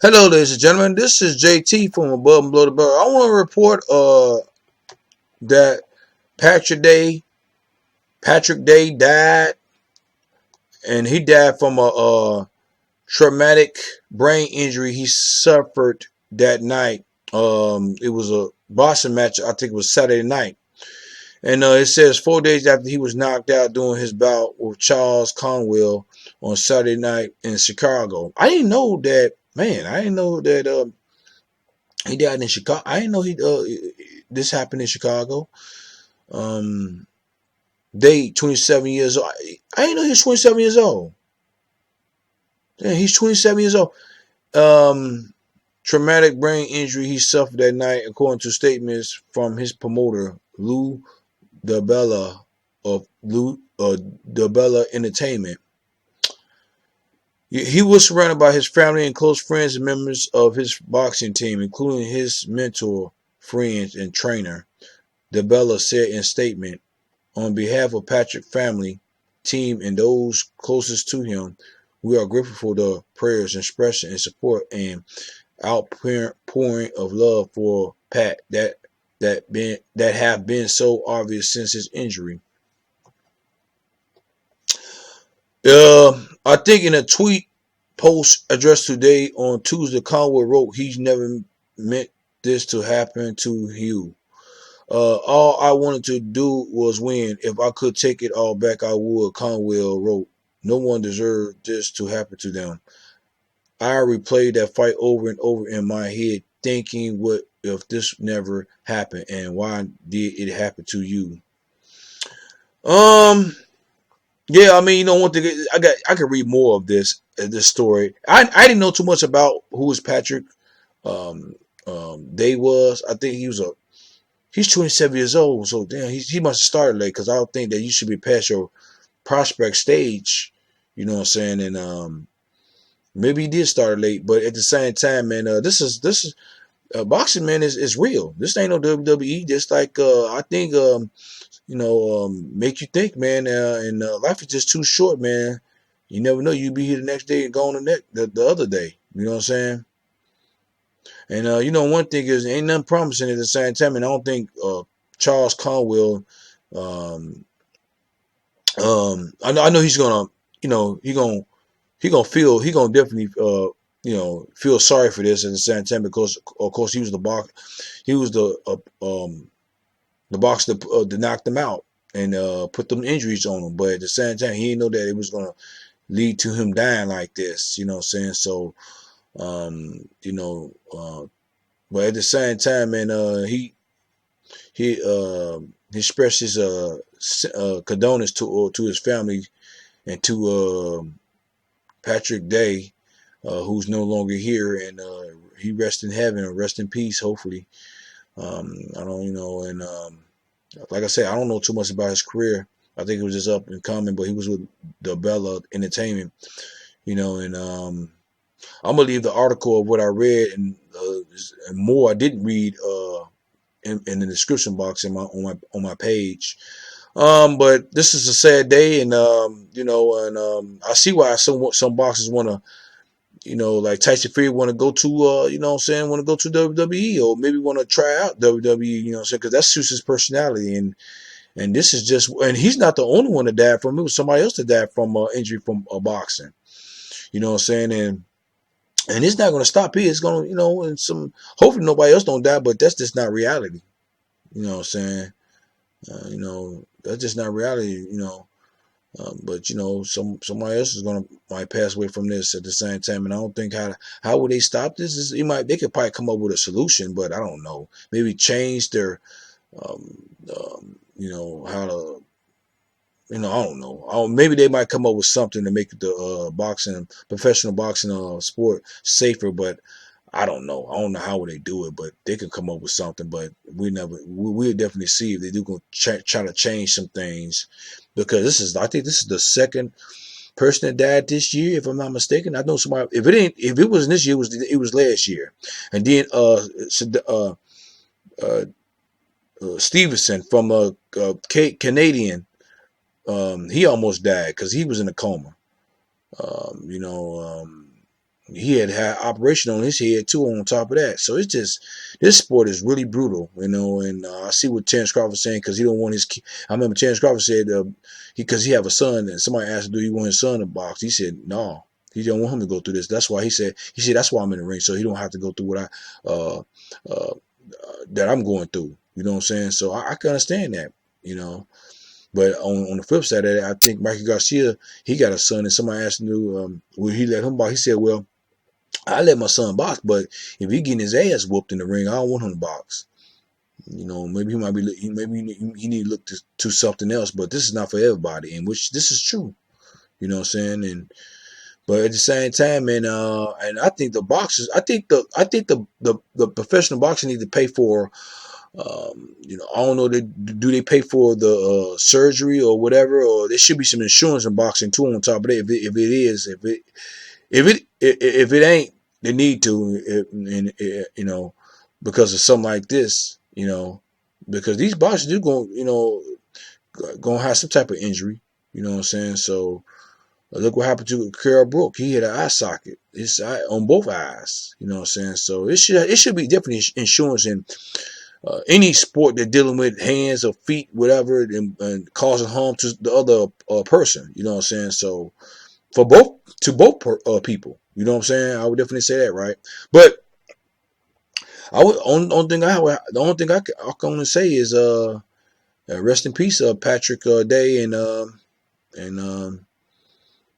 Hello, ladies and gentlemen. This is JT from Above and Below the Bell. I want to report that Patrick Day Patrick Day died, and he died from a traumatic brain injury he suffered that night. It was a boxing match. I think it was Saturday night, and it says 4 days after he was knocked out during his bout with Charles Conwell on Saturday night in Chicago. I didn't know that. Man, I didn't know that. He died in Chicago. I didn't know this happened in Chicago. Um, Day 27 years old. I didn't know he was 27 years old. Yeah, he's 27 years old. Traumatic brain injury he suffered that night, according to statements from his promoter Lou DiBella of Lou DiBella Entertainment. He was surrounded by his family and close friends and members of his boxing team, including his mentor, friends, and trainer. DiBella said in a statement, "On behalf of Patrick's family, team, and those closest to him, we are grateful for the prayers, expression, and support and outpouring of love for Pat that have been so obvious since his injury." I think in a tweet post addressed today on Tuesday, Conway wrote, "He's never meant this to happen to Hugh. All I wanted to do was win. If I could take it all back, I would." Conwell wrote, "No one deserved this to happen to them. I replayed that fight over and over in my head, thinking, what if this never happened, and why did it happen to you?" Um, yeah, I mean, one thing I could read more of this story. I didn't know too much about who was Patrick um Day was. I think he's 27 years old, so damn, he must have started late because I don't think that you should be past your prospect stage. You know what I'm saying? And maybe he did start late, but at the same time, man, this is boxing, man, is real. This ain't no WWE. Just like I think make you think, man. And life is just too short, man. You never know. You be here the next day and go on the other day. You know what I'm saying? And one thing is, ain't nothing promising at the same time. And I don't think Charles Conwell. Um, I know he's gonna, he gonna definitely, feel sorry for this at the same time because, of course, he was the box that knocked him out and put them injuries on him. But at the same time, he didn't know that it was gonna lead to him dying like this. You know what I'm saying? So, um, you know, uh, but at the same time, man, he expressed his condolences to his family and to Patrick Day, who's no longer here, and he rests in heaven or rest in peace, hopefully. I don't, and like I said, I don't know too much about his career. I think it was just up and coming, but he was with the Bella Entertainment, and I'm gonna leave the article of what I read and more. I didn't read in the description box on my page. But this is a sad day, and I see why some boxers want to, like Tyson Fury want to go to, what I'm saying, want to go to WWE or maybe want to try out WWE, what I'm saying, because that suits his personality, and this is just, and he's not the only one that died from it. It was somebody else that died from injury from boxing, you know what I'm saying, and it's not going to stop here. It's going to, and hopefully nobody else don't die, but that's just not reality. You know what I'm saying? That's just not reality, but somebody else is might pass away from this at the same time, and I don't think how would they stop this? They could probably come up with a solution, but I don't know. Maybe change their, how to, I don't know. Maybe they might come up with something to make the professional boxing sport safer, but I don't know. I don't know how would they do it, but they could come up with something. But we'll definitely see if they do go try to change some things, because I think this is the second person that died this year, if I'm not mistaken. I know somebody. If it wasn't this year, it was last year, and then Stevenson from Canadian, he almost died because he was in a coma. Um, you know, um, he had operation on his head too. On top of that, so it's just this sport is really brutal, you know. And I see what Terrence Crawford saying because he don't want his. I remember Terrence Crawford said because he have a son, and somebody asked him, "Do you want his son to box?" He said, "No." He don't want him to go through this. That's why he said that's why I'm in the ring, so he don't have to go through what that I'm going through. You know what I'm saying? So I can understand that, you know. But on the flip side of that, I think Mikey Garcia, he got a son, and somebody asked him, will he let him box? He said, well, I let my son box, but if he getting his ass whooped in the ring, I don't want him to box. You know, maybe he might be, maybe he need to look to something else. But this is not for everybody, and which this is true. You know what I'm saying? And but at the same time, and I think the boxers, I think the professional boxing need to pay for. You know, I don't know. Do they pay for the surgery or whatever, or there should be some insurance in boxing too. On top of that, if it ain't, they need to, and you know, because of something like this, you know, because these boxers do going, you know, gonna have some type of injury. You know what I'm saying? So look what happened to Carl Brook. He had an eye socket, his eye on both eyes. You know what I'm saying? So it should be definitely insurance in any sport that's dealing with hands or feet, whatever, and causing harm to the other person. You know what I'm saying? So for both people. You know what I'm saying? I would definitely say that, right? But I would the only thing I can only say is rest in peace, Patrick Day, and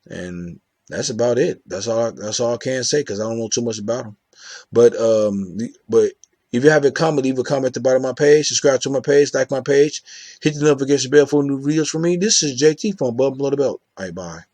and that's about it. That's all I can say because I don't know too much about him. But if you have a comment, leave a comment at the bottom of my page. Subscribe to my page, like my page, hit the notification bell for new videos from me. This is JT from Above Below the Belt. All right, bye.